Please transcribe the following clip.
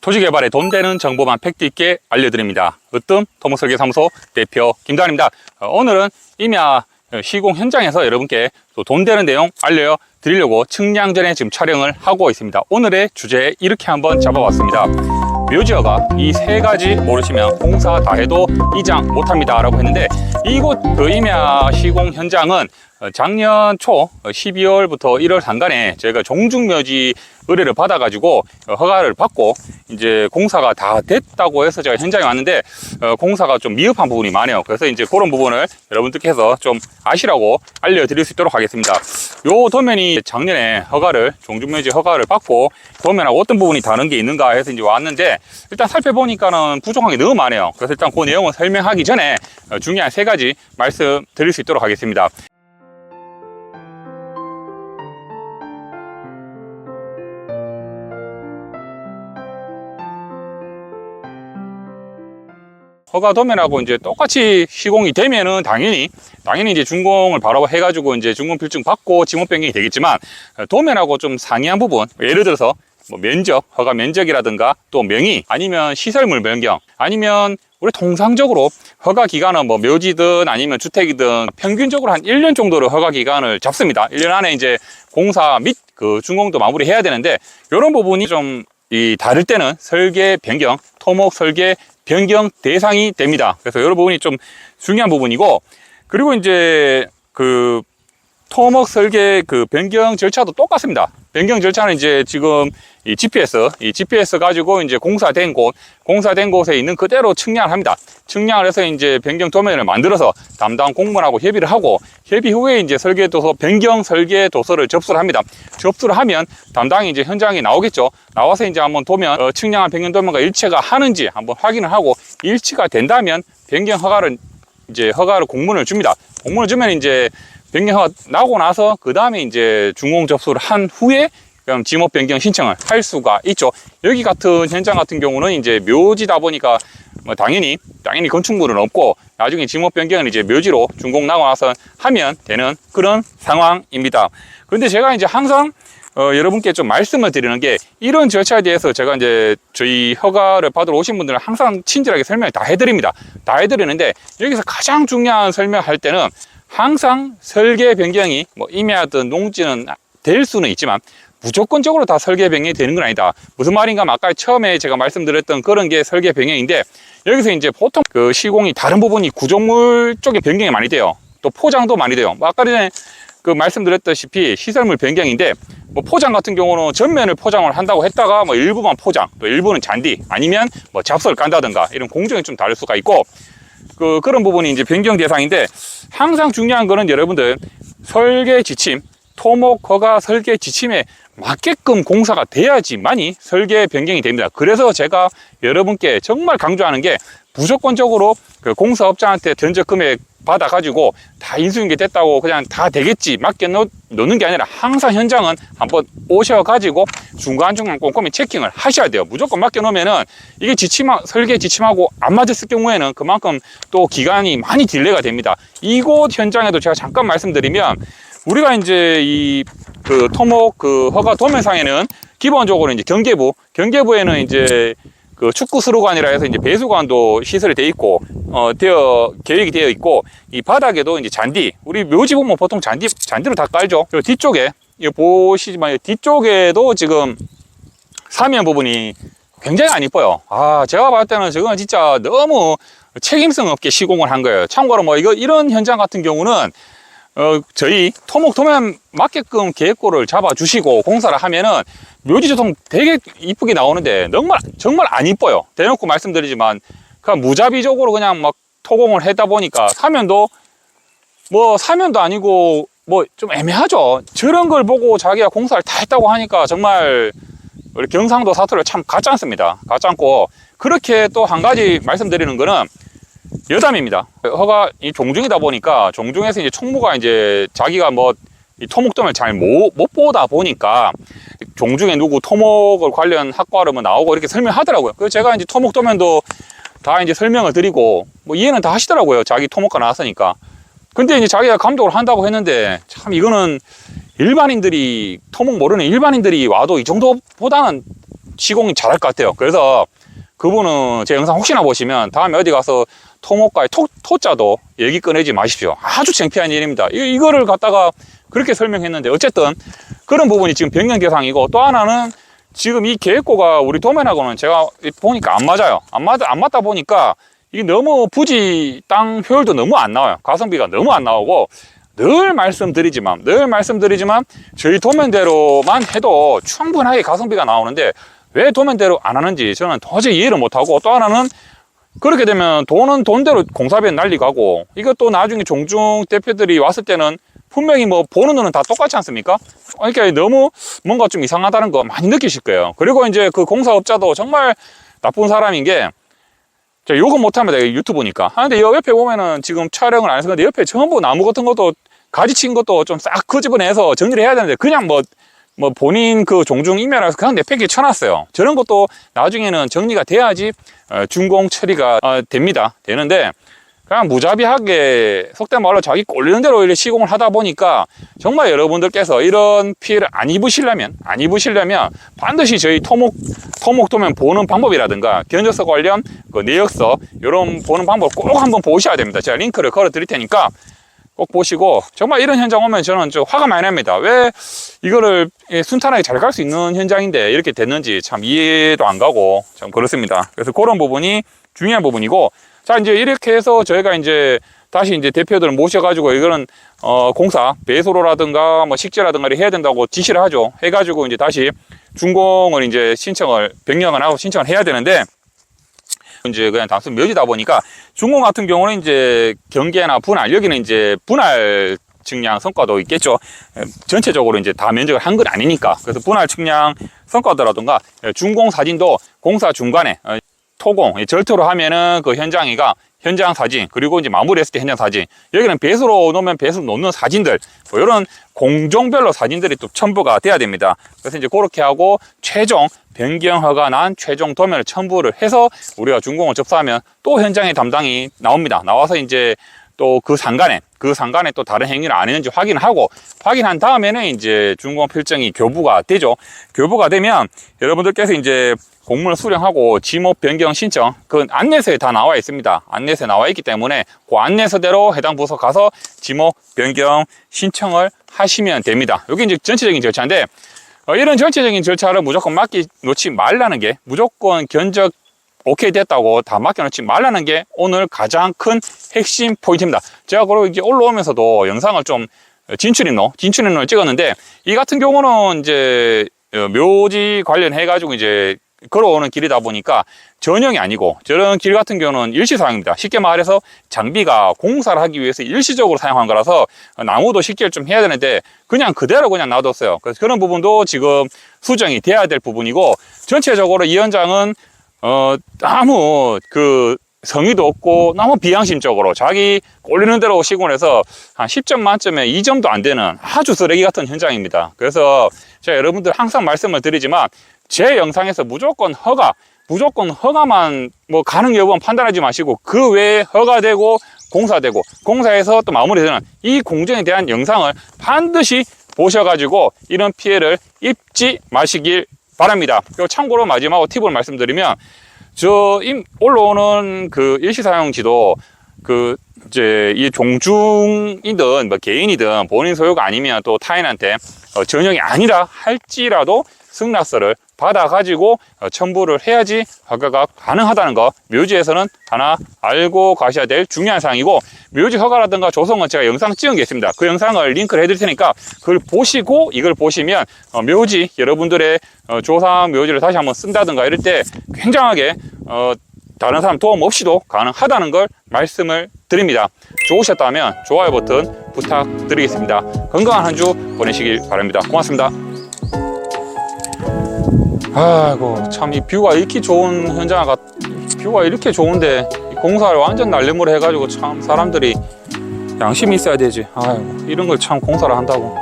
토지 개발에 돈 되는 정보만 팩트 있게 알려드립니다. 으뜸 토목설계사무소 대표 김도환입니다. 오늘은 임야 시공 현장에서 여러분께 또 돈 되는 내용 알려드리려고 측량전에 지금 촬영을 하고 있습니다. 오늘의 주제 이렇게 한번 잡아봤습니다. 묘지허가 이 세 가지 모르시면 공사 다 해도 이장 못합니다 라고 했는데, 이곳 그 임야 시공 현장은 작년 초 12월부터 1월 상간에 저희가 종중묘지 의뢰를 받아가지고 허가를 받고 이제 공사가 다 됐다고 해서 제가 현장에 왔는데, 공사가 좀 미흡한 부분이 많아요. 그래서 이제 그런 부분을 여러분들께서 좀 아시라고 알려드릴 수 있도록 하겠습니다. 요 도면이 작년에 허가를, 종중묘지 허가를 받고 도면하고 어떤 부분이 다른 게 있는가 해서 이제 왔는데, 일단 살펴보니까는 부족한 게 너무 많아요. 그래서 일단 그 내용을 설명하기 전에 중요한 세 가지 말씀드릴 수 있도록 하겠습니다. 허가 도면하고 이제 똑같이 시공이 되면은 당연히 이제 준공을 바로 해가지고 이제 준공 필증 받고 지목 변경이 되겠지만, 도면하고 좀 상이한 부분, 예를 들어서 뭐 면적, 허가 면적이라든가 또 명의, 아니면 시설물 변경, 아니면 우리 통상적으로 허가 기간은 뭐 묘지든 아니면 주택이든 평균적으로 한 1년 정도로 허가 기간을 잡습니다. 1년 안에 이제 공사 및 그 준공도 마무리해야 되는데, 이런 부분이 좀 다를 때는 설계 변경, 토목 설계 변경 대상이 됩니다. 그래서 이런 부분이 좀 중요한 부분이고, 그리고 이제 그 토목 설계 그 변경 절차도 똑같습니다. 변경 절차는 이제 지금 이 GPS 가지고 이제 공사된 곳에 있는 그대로 측량을 합니다. 측량을 해서 이제 변경 도면을 만들어서 담당 공무원하고 협의를 하고, 협의 후에 이제 설계도서, 변경 설계 도서를 접수를 합니다. 접수를 하면 담당이 이제 현장에 나오겠죠. 나와서 이제 한번 도면, 측량한 변경 도면과 일치가 하는지 한번 확인을 하고, 일치가 된다면 변경 허가를 공문을 줍니다. 공문을 주면 이제 변경허가 나고 나서 그 다음에 이제 준공 접수를 한 후에 그럼 지목 변경 신청을 할 수가 있죠. 여기 같은 현장 같은 경우는 이제 묘지다 보니까 뭐 당연히 건축물은 없고, 나중에 지목 변경은 이제 묘지로 준공 나고 나서 하면 되는 그런 상황입니다. 그런데 제가 이제 항상 여러분께 좀 말씀을 드리는 게, 이런 절차에 대해서 제가 이제 저희 허가를 받으러 오신 분들은 항상 친절하게 설명을 다 해드립니다. 다 해드리는데, 여기서 가장 중요한 설명할 때는 항상 설계 변경이 뭐 임야든 농지는 될 수는 있지만 무조건적으로 다 설계 변경이 되는 건 아니다. 무슨 말인가 하면 아까 처음에 제가 말씀드렸던 그런 게 설계 변경인데, 여기서 이제 보통 그 시공이 다른 부분이 구조물 쪽에 변경이 많이 돼요. 또 포장도 많이 돼요. 아까 전에 그 말씀드렸다시피 시설물 변경인데, 뭐 포장 같은 경우는 전면을 포장을 한다고 했다가 뭐 일부만 포장, 또 일부는 잔디, 아니면 뭐 잡석을 깐다든가 이런 공정이 좀 다를 수가 있고, 그런 부분이 이제 변경 대상인데, 항상 중요한 거는 여러분들 설계 지침, 토목 허가 설계 지침에 맞게끔 공사가 돼야지만이 설계 변경이 됩니다. 그래서 제가 여러분께 정말 강조하는 게, 무조건적으로 그 공사업자한테 견적 금액 받아가지고 다 인수인계 됐다고 그냥 다 되겠지 맡겨 놓는 게 아니라, 항상 현장은 한번 오셔가지고 중간중간 꼼꼼히 체킹을 하셔야 돼요. 무조건 맡겨 놓으면은 이게 설계 지침하고 안 맞았을 경우에는 그만큼 또 기간이 많이 딜레이가 됩니다. 이곳 현장에도 제가 잠깐 말씀드리면, 우리가 이제 그 토목 그 허가 도면상에는 기본적으로 이제 경계부에는 이제 그 축구 수로관이라 해서 이제 배수관도 시설이 돼 있고, 계획이 되어 있고, 이 바닥에도 이제 잔디, 우리 묘지 보면 보통 잔디로 다 깔죠. 그리고 뒤쪽에, 이거 보시지만 뒤쪽에도 지금 사면 부분이 굉장히 안 이뻐요. 제가 봤을 때는 저건 진짜 너무 책임성 없게 시공을 한 거예요. 참고로 뭐 이런 현장 같은 경우는 저희 토목 도면 맞게끔 계획고를 잡아주시고 공사를 하면은 묘지 조성 되게 이쁘게 나오는데, 정말 안 이뻐요. 대놓고 말씀드리지만, 그냥 무자비적으로 그냥 막 토공을 하다 보니까 사면도 아니고 뭐 좀 애매하죠. 저런 걸 보고 자기가 공사를 다 했다고 하니까 정말 우리 경상도 사투리가 참 가짜않습니다. 가짜않고, 그렇게 또 한 가지 말씀드리는 거는 여담입니다. 허가 이 종중이다 보니까, 종중에서 이제 총무가 이제 자기가 뭐 이 토목도면을 잘 못 보다 보니까 종중에 누구 토목을 관련 학과로 뭐 나오고 이렇게 설명하더라고요. 그래서 제가 이제 토목도면도 다 이제 설명을 드리고 뭐 이해는 다 하시더라고요. 자기 토목과 나왔으니까. 근데 이제 자기가 감독을 한다고 했는데, 참 이거는 일반인들이, 토목 모르는 일반인들이 와도 이 정도보다는 시공이 잘할 것 같아요. 그래서 그분은 제 영상 혹시나 보시면 다음에 어디 가서 토목과의 토자도 얘기 꺼내지 마십시오. 아주 창피한 일입니다. 이거를 갖다가 그렇게 설명했는데 어쨌든 그런 부분이 지금 변경 대상이고, 또 하나는 지금 이 계획고가 우리 도면하고는 제가 보니까 안 맞아요. 안 맞다 보니까 이게 너무 부지 땅 효율도 너무 안 나와요. 가성비가 너무 안 나오고, 늘 말씀드리지만 저희 도면대로만 해도 충분하게 가성비가 나오는데 왜 도면대로 안 하는지 저는 도저히 이해를 못하고, 또 하나는 그렇게 되면 돈은 돈대로 공사비는 날리가고, 이것도 나중에 종중 대표들이 왔을 때는 분명히 뭐 보는 눈은 다 똑같지 않습니까? 그러니까 너무 뭔가 좀 이상하다는 거 많이 느끼실 거예요. 그리고 이제 그 공사업자도 정말 나쁜 사람인 게, 제가 욕은 못합니다. 유튜브니까. 근데 옆에 보면은 지금 촬영을 안 해서 근데 옆에 전부 나무 같은 것도 가지 친 것도 좀 싹 끄집어내서 정리를 해야 되는데 그냥 뭐 본인 그 종중 임야라서 그냥 내팽개 쳐놨어요. 저런 것도 나중에는 정리가 돼야지 준공 처리가 되는데, 그냥 무자비하게 속된 말로 자기 꼴리는 대로 이렇게 시공을 하다 보니까 정말 여러분들께서 이런 피해를 안 입으시려면 반드시 저희 토목도면 보는 방법이라든가 견적서 관련 그 내역서 이런 보는 방법 꼭 한번 보셔야 됩니다. 제가 링크를 걸어 드릴 테니까 꼭 보시고, 정말 이런 현장 오면 저는 좀 화가 많이 납니다. 왜 이거를 순탄하게 잘 갈 수 있는 현장인데 이렇게 됐는지 참 이해도 안 가고 좀 그렇습니다. 그래서 그런 부분이 중요한 부분이고, 자, 이제 이렇게 해서 저희가 이제 다시 이제 대표들을 모셔가지고 이거는 공사 배수로라든가 뭐 식재라든가 해야 된다고 지시를 하죠. 해가지고 이제 다시 준공을 이제 변경을 하고 신청을 해야 되는데, 이제 그냥 단순 묘지다 보니까 준공 같은 경우는 이제 경계나 분할, 여기는 이제 분할 측량 성과도 있겠죠. 전체적으로 이제 다 면적을 한 건 아니니까. 그래서 분할 측량 성과더라든가 준공 사진도 공사 중간에 토공, 절토로 하면은 그 현장 사진, 그리고 이제 마무리했을 때 현장 사진, 여기는 배수로 놓으면 배수로 놓는 사진들, 뭐 이런 공종별로 사진들이 또 첨부가 돼야 됩니다. 그래서 이제 그렇게 하고 최종 변경 허가 난 최종 도면을 첨부를 해서 우리가 준공을 접수하면 또 현장의 담당이 나옵니다. 나와서 이제 또 그 상간에 또 다른 행위를 안 했는지 확인한 다음에는 이제 준공 필증이 교부가 되죠. 교부가 되면 여러분들께서 이제 공문을 수령하고 지목 변경 신청, 그 안내서에 다 나와 있습니다. 안내서에 나와 있기 때문에 그 안내서대로 해당 부서 가서 지목 변경 신청을 하시면 됩니다. 여기 이제 전체적인 절차인데, 이런 전체적인 절차를 무조건 맡겨놓지 말라는 게, 무조건 견적 오케이 됐다고 다 맡겨놓지 말라는 게 오늘 가장 큰 핵심 포인트입니다. 제가 그리고 이제 올라오면서도 영상을 좀 진출인로 찍었는데, 이 같은 경우는 이제 묘지 관련해가지고 이제 걸어오는 길이다 보니까 전용이 아니고, 저런 길 같은 경우는 일시사용입니다. 쉽게 말해서 장비가 공사를 하기 위해서 일시적으로 사용한 거라서 나무도 식재를 좀 해야 되는데 그냥 그대로 그냥 놔뒀어요. 그래서 그런 부분도 지금 수정이 돼야 될 부분이고, 전체적으로 이 현장은 아무 그 성의도 없고 너무 비양심적으로 자기 꼴리는 대로 시공을 해서 한 10점 만점에 2점도 안 되는 아주 쓰레기 같은 현장입니다. 그래서 제가 여러분들 항상 말씀을 드리지만, 제 영상에서 무조건 허가만 뭐 가능 여부는 판단하지 마시고, 그 외에 허가되고 공사되고 공사해서 또 마무리되는 이 공정에 대한 영상을 반드시 보셔가지고 이런 피해를 입지 마시길 바랍니다. 그리고 참고로 마지막으로 팁을 말씀드리면, 올라오는 그 일시사용지도 이제 이 종중이든 뭐 개인이든 본인 소유가 아니면 또 타인한테 전용이 아니라 할지라도 승낙서를 받아가지고 첨부를 해야지 허가가 가능하다는 거, 묘지에서는 하나 알고 가셔야 될 중요한 사항이고, 묘지 허가라든가 조성은 제가 영상 찍은 게 있습니다. 그 영상을 링크를 해드릴 테니까 그걸 보시고 이걸 보시면 묘지, 여러분들의 조상 묘지를 다시 한번 쓴다든가 이럴 때 굉장하게 다른 사람 도움 없이도 가능하다는 걸 말씀을 드립니다. 좋으셨다면 좋아요 버튼 부탁드리겠습니다. 건강한 한 주 보내시길 바랍니다. 고맙습니다. 아이고, 참 이 뷰가 이렇게 좋은 뷰가 이렇게 좋은데 공사를 완전 날려물 해가지고 참 사람들이 양심이 있어야 되지. 아이고, 이런 걸 참 공사를 한다고.